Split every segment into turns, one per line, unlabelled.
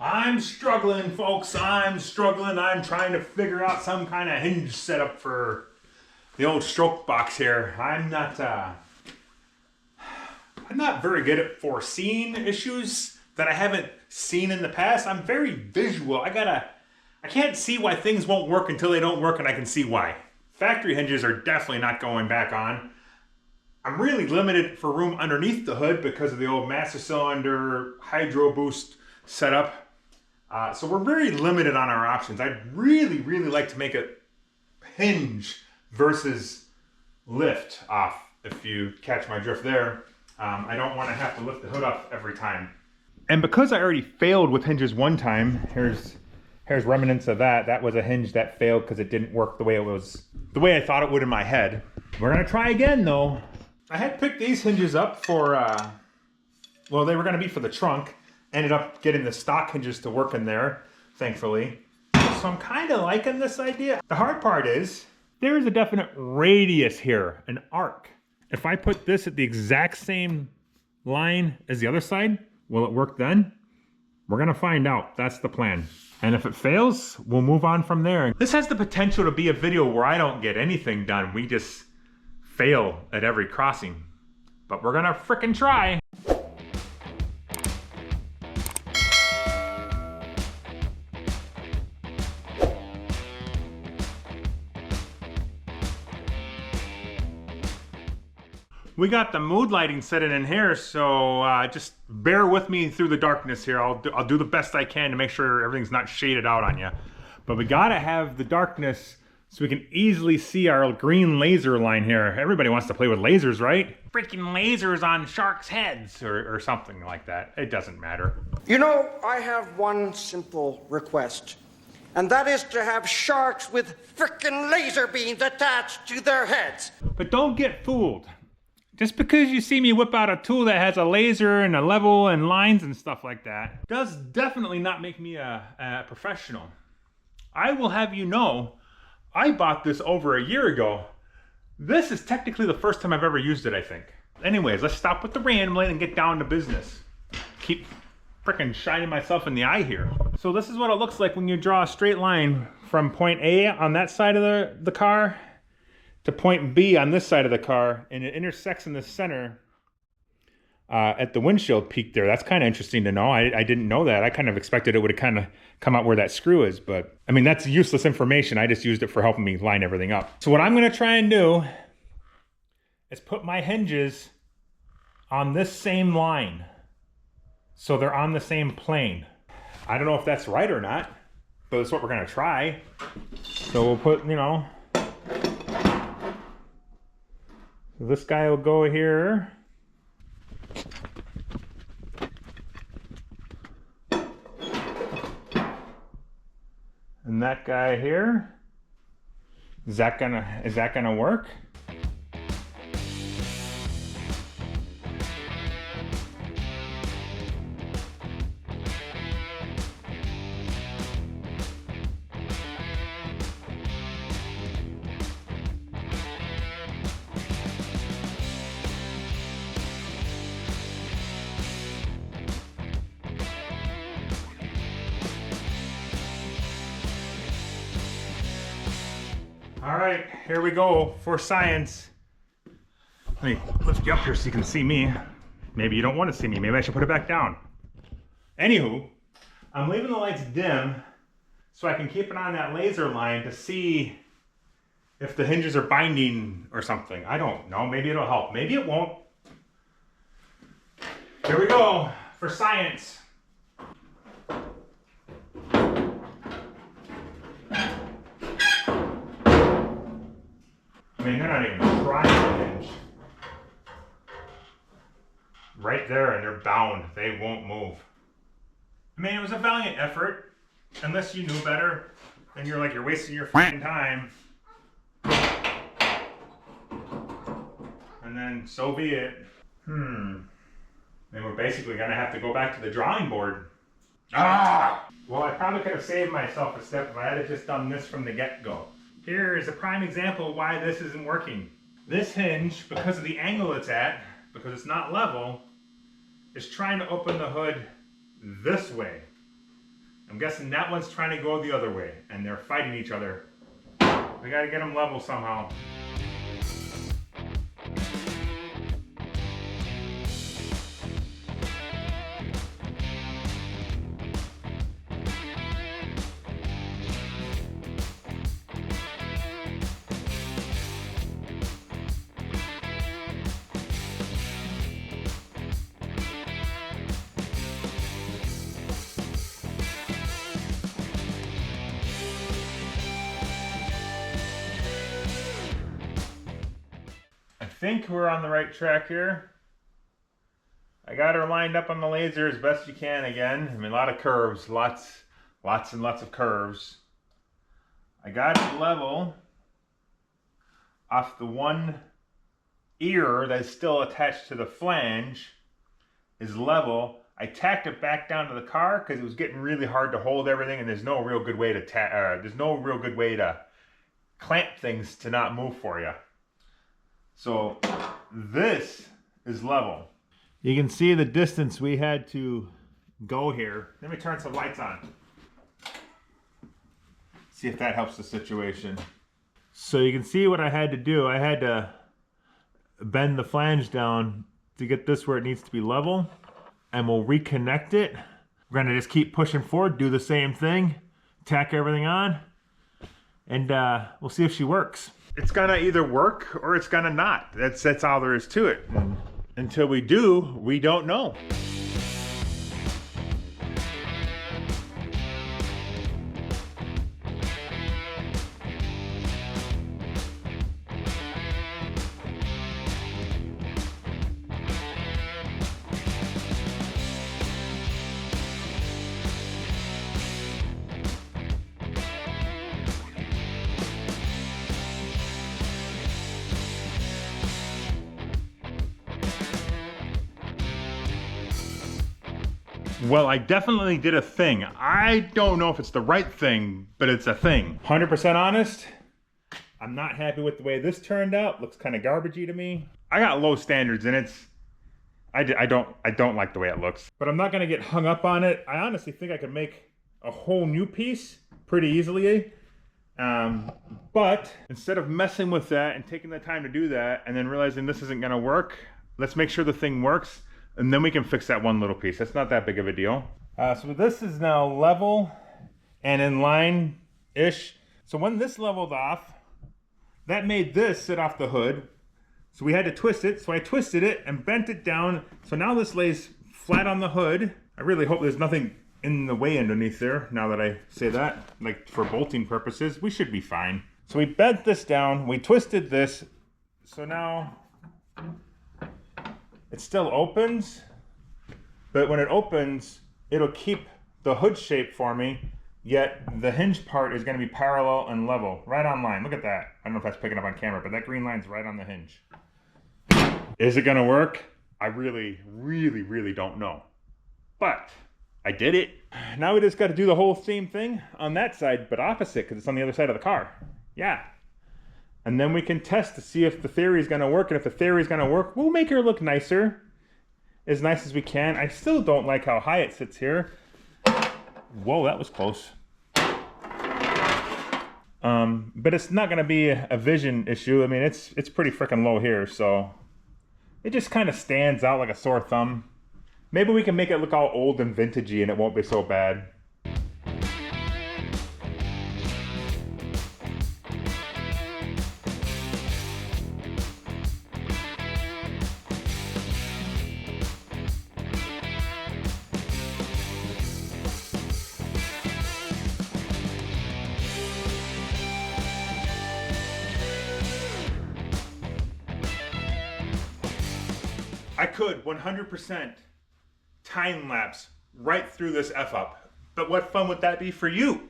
I'm struggling, folks. I'm struggling. I'm trying to figure out some kind of hinge setup for the old stroke box here. I'm not very good at foreseeing issues that I haven't seen in the past. I'm very visual. I can't see why things won't work until they don't work, and I can see why. Factory hinges are definitely not going back on. I'm really limited for room underneath the hood because of the old master cylinder hydro boost setup. So we're very limited on our options. I'd really, really like to make a hinge versus lift off, if you catch my drift there. I don't want to have to lift the hood up every time. And because I already failed with hinges one time, here's remnants of that. That was a hinge that failed because it didn't work the way I thought it would in my head. We're gonna try again though. I had picked these hinges up for, well, they were gonna be for the trunk. Ended up getting the stock hinges to work in there, thankfully. So I'm kind of liking this idea. The hard part is, there is a definite radius here, an arc. If I put this at the exact same line as the other side, will it work then? We're gonna find out, that's the plan. And if it fails, we'll move on from there. This has the potential to be a video where I don't get anything done. We just fail at every crossing. But we're gonna frickin' try. We got the mood lighting set in here, so just bear with me through the darkness here. I'll do the best I can to make sure everything's not shaded out on you. But we gotta have the darkness so we can easily see our green laser line here. Everybody wants to play with lasers, right? Freaking lasers on sharks' heads or something like that. It doesn't matter.
You know, I have one simple request, and that is to have sharks with frickin' laser beams attached to their heads.
But don't get fooled. Just because you see me whip out a tool that has a laser and a level and lines and stuff like that, does definitely not make me a professional. I will have you know, I bought this over a year ago. This is technically the first time I've ever used it, I think. Anyways, let's stop with the rambling and get down to business. Keep frickin' shining myself in the eye here. So this is what it looks like when you draw a straight line from point A on that side of the car to point B on this side of the car, and it intersects in the center at the windshield peak there. That's kind of interesting to know. I didn't know that. I kind of expected it would have kind of come out where that screw is, but I mean, that's useless information. I just used it for helping me line everything up. So what I'm gonna try and do is put my hinges on this same line, so they're on the same plane. I don't know if that's right or not, but that's what we're gonna try. So we'll put, you know, this guy will go here. And that guy here. Is that gonna work? All right, here we go for science. Let me lift you up here so you can see me. Maybe you don't want to see me. Maybe I should put it back down. Anywho, I'm leaving the lights dim so I can keep it on that laser line to see if the hinges are binding or something. I don't know. Maybe it'll help. Maybe it won't. Here we go for science. I mean, they're not even trying to hinge. Right there, and they're bound. They won't move. I mean, it was a valiant effort. Unless you knew better, then you're wasting your freaking time. And then, so be it. Then we're basically gonna have to go back to the drawing board. Ah! Well, I probably could have saved myself a step if I had just done this from the get-go. Here is a prime example of why this isn't working. This hinge, because of the angle it's at, because it's not level, is trying to open the hood this way. I'm guessing that one's trying to go the other way, and they're fighting each other. We gotta get them level somehow. I think we're on the right track here. I got her lined up on the laser as best you can again. I mean, a lot of curves, lots and lots of curves. I got it level off the one ear that's still attached to the flange is level. I tacked it back down to the car because it was getting really hard to hold everything, and there's no real good way to clamp things to not move for you. So this is level. You can see the distance we had to go here. Let me turn some lights on. See if that helps the situation. So you can see what I had to do. I had to bend the flange down to get this where it needs to be level. And we'll reconnect it. We're gonna just keep pushing forward, do the same thing, tack everything on, and we'll see if she works. It's gonna either work or it's gonna not. That's all there is to it. And until we do, we don't know. Well, I definitely did a thing. I don't know if it's the right thing, but it's a thing. 100% honest, I'm not happy with the way this turned out. Looks kind of garbagey to me. I got low standards, and I don't like the way it looks. But I'm not gonna get hung up on it. I honestly think I could make a whole new piece pretty easily. But instead of messing with that and taking the time to do that and then realizing this isn't gonna work, let's make sure the thing works. And then we can fix that one little piece. That's not that big of a deal. So this is now level and in line-ish. So when this leveled off, that made this sit off the hood. So we had to twist it. So I twisted it and bent it down. So now this lays flat on the hood. I really hope there's nothing in the way underneath there, now that I say that. Like for bolting purposes, we should be fine. So we bent this down, we twisted this. So now it still opens, but when it opens, it'll keep the hood shape for me, yet the hinge part is gonna be parallel and level, right on line. Look at that. I don't know if that's picking up on camera, but that green line's right on the hinge. Is it gonna work? I really don't know. But I did it. Now we just gotta do the whole same thing on that side, but opposite, because it's on the other side of the car. Yeah. And then we can test to see if the theory is going to work. And if the theory is going to work, we'll make her look nicer. As nice as we can. I still don't like how high it sits here. Whoa, that was close. But it's not going to be a vision issue. I mean, it's pretty freaking low here. So it just kind of stands out like a sore thumb. Maybe we can make it look all old and vintagey and it won't be so bad. I could 100% time lapse right through this F up, but what fun would that be for you?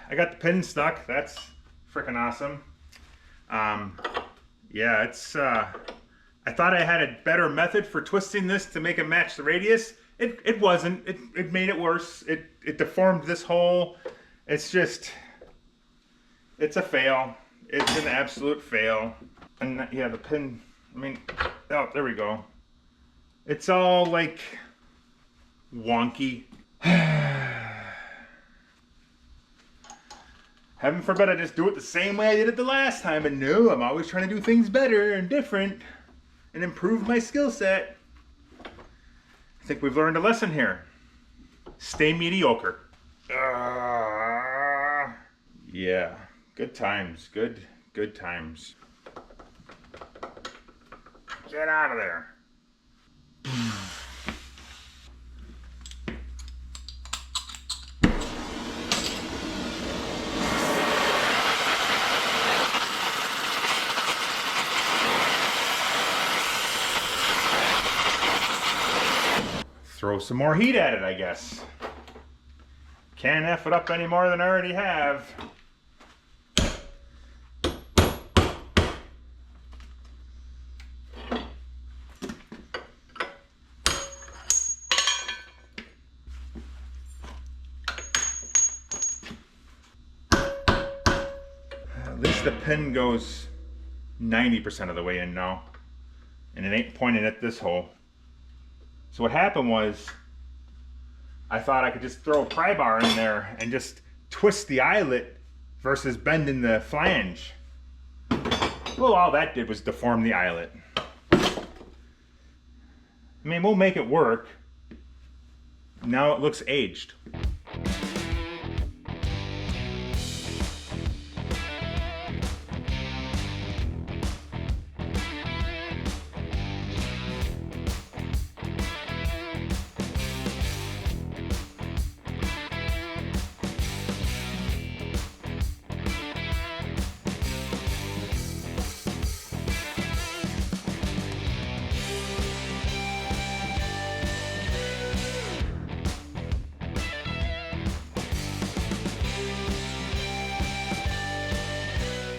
I got the pin stuck. That's freaking awesome. Yeah, it's I thought I had a better method for twisting this to make it match the radius. It wasn't. It made it worse. It deformed this hole. It's just, it's a fail. It's an absolute fail. And yeah, the pin, I mean, oh, there we go. It's all like wonky. Heaven forbid I just do it the same way I did it the last time, but no, I'm always trying to do things better and different and improve my skill set. I think we've learned a lesson here. Stay mediocre. Yeah, good times, good times. Get out of there. Throw some more heat at it, I guess. Can't F it up any more than I already have. At least the pin goes 90% of the way in now, and it ain't pointed at this hole. So what happened was, I thought I could just throw a pry bar in there and just twist the eyelet versus bending the flange. Well, all that did was deform the eyelet. I mean, we'll make it work. Now it looks aged.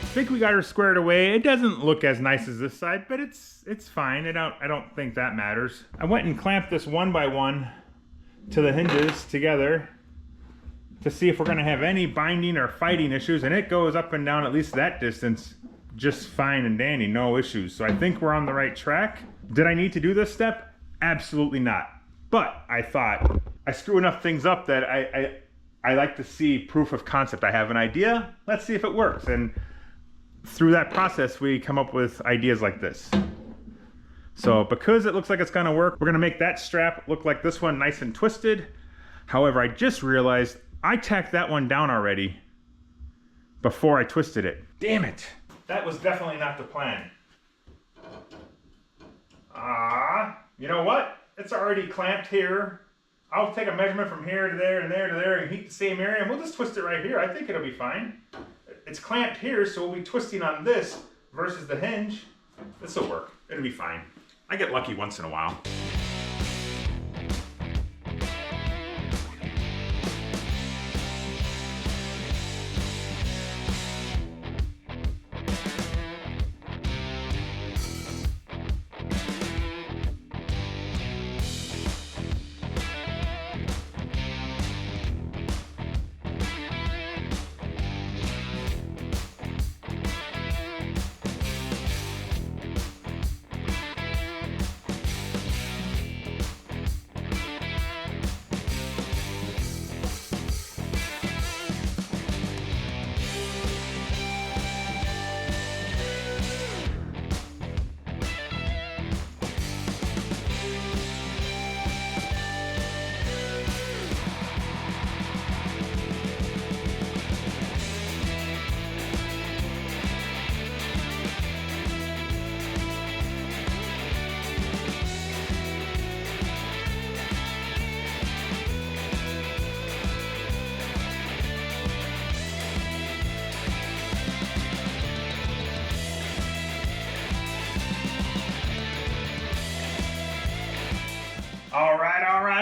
I think we got her squared away. It doesn't look as nice as this side, but it's fine. I don't think that matters. I went and clamped this one by one to the hinges together to see if we're gonna have any binding or fighting issues, and it goes up and down at least that distance just fine and dandy, no issues. So I think we're on the right track. Did I need to do this step? Absolutely not. But I thought I screw enough things up that I like to see proof of concept. I have an idea, let's see if it works. And through that process, we come up with ideas like this. So because it looks like it's gonna work, we're gonna make that strap look like this one, nice and twisted. However, I just realized I tacked that one down already before I twisted it. Damn it. That was definitely not the plan. You know what? It's already clamped here. I'll take a measurement from here to there and there to there and heat the same area, and we'll just twist it right here. I think it'll be fine. It's clamped here, so we'll be twisting on this versus the hinge. This will work. It'll be fine. I get lucky once in a while.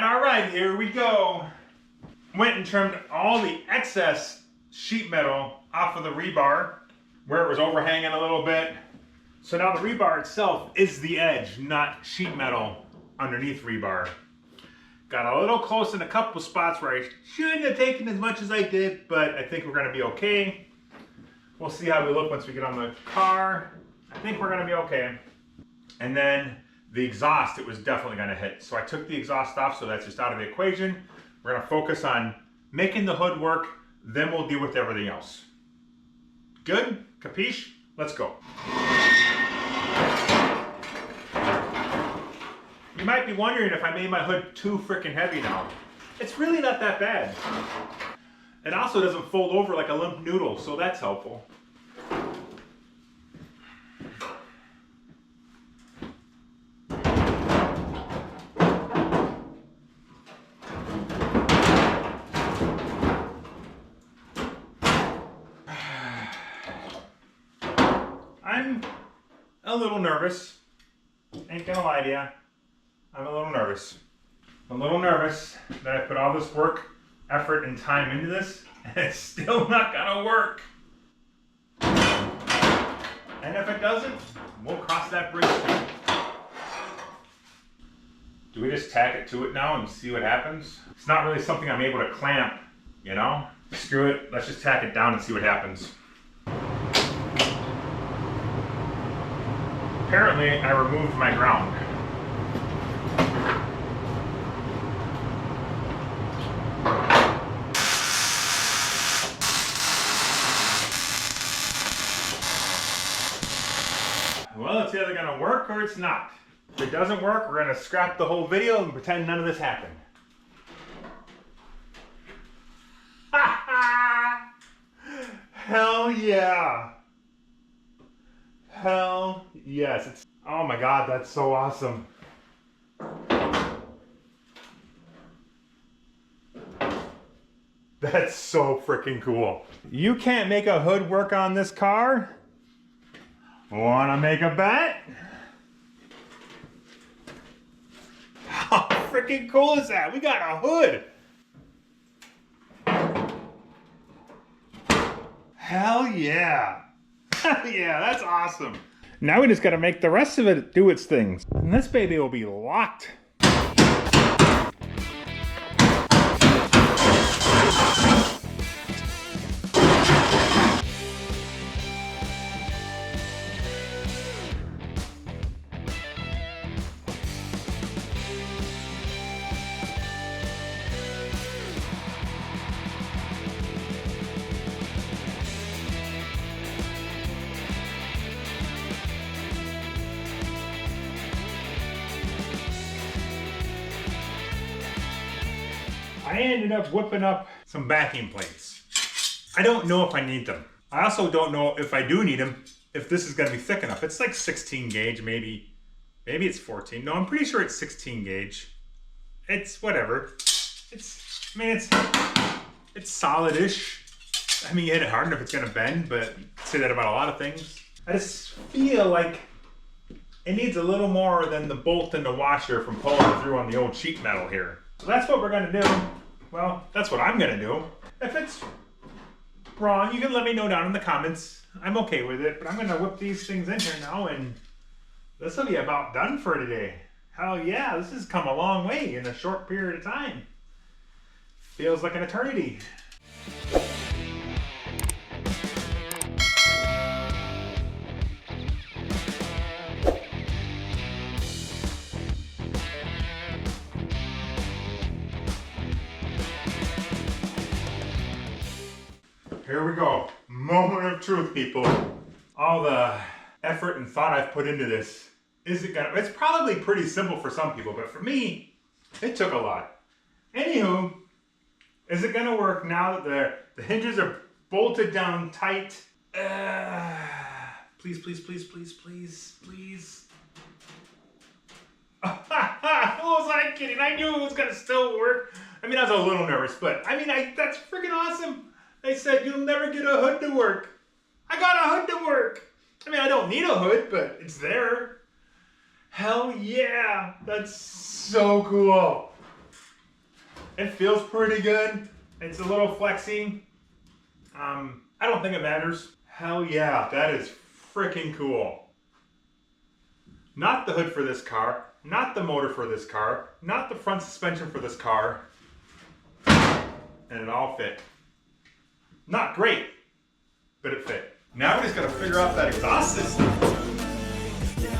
All right, here we go. Went and trimmed all the excess sheet metal off of the rebar where it was overhanging a little bit. So now the rebar itself is the edge, not sheet metal underneath rebar. Got a little close in a couple spots where I shouldn't have taken as much as I did, but I think we're gonna be okay. We'll see how we look once we get on the car. I think we're gonna be okay. And then the exhaust, it was definitely gonna hit. So I took the exhaust off, so that's just out of the equation. We're gonna focus on making the hood work, then we'll deal with everything else. Good? Capiche? Let's go. You might be wondering if I made my hood too freaking heavy now. It's really not that bad. It also doesn't fold over like a limp noodle, so that's helpful. I'm a little nervous. Ain't gonna lie to you. I'm a little nervous. I'm a little nervous that I put all this work, effort, and time into this, and it's still not gonna work. And if it doesn't, we'll cross that bridge too. Do we just tack it to it now and see what happens? It's not really something I'm able to clamp, you know? Screw it, let's just tack it down and see what happens. Apparently, I removed my ground. Well, it's either gonna work or it's not. If it doesn't work, we're gonna scrap the whole video and pretend none of this happened. Ha ha! Hell yeah! Hell yes. It's, oh my god, that's so awesome. That's so freaking cool. You can't make a hood work on this car? Wanna make a bet? How freaking cool is that? We got a hood. Hell yeah. Yeah, that's awesome. Now we just gotta make the rest of it do its things. And this baby will be locked. I ended up whipping up some backing plates. I don't know if I need them. I also don't know if I do need them, if this is gonna be thick enough. It's like 16 gauge, maybe it's 14. No, I'm pretty sure it's 16 gauge. It's whatever. I mean, it's solid-ish. I mean, you hit it hard enough, it's gonna bend, but I say that about a lot of things. I just feel like it needs a little more than the bolt and the washer from pulling through on the old sheet metal here. So that's what we're gonna do. Well, that's what I'm gonna do. If it's wrong, you can let me know down in the comments. I'm okay with it, but I'm gonna whip these things in here now and this will be about done for today. Hell yeah, this has come a long way in a short period of time. Feels like an eternity. Here we go. Moment of truth, people. All the effort and thought I've put into this. It's probably pretty simple for some people, but for me, it took a lot. Anywho, is it gonna work now that the hinges are bolted down tight? Please, please, please, please, please, please. Who was I kidding? I knew it was gonna still work. I mean, I was a little nervous, but I mean, that's freaking awesome. They said you'll never get a hood to work. I got a hood to work. I mean, I don't need a hood, but it's there. Hell yeah, that's so cool. It feels pretty good. It's a little flexy. I don't think it matters. Hell yeah, that is freaking cool. Not the hood for this car, not the motor for this car, not the front suspension for this car. And it all fit. Not great, but it fit. Now we just gotta figure out that exhaust system.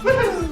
Woo-hoo!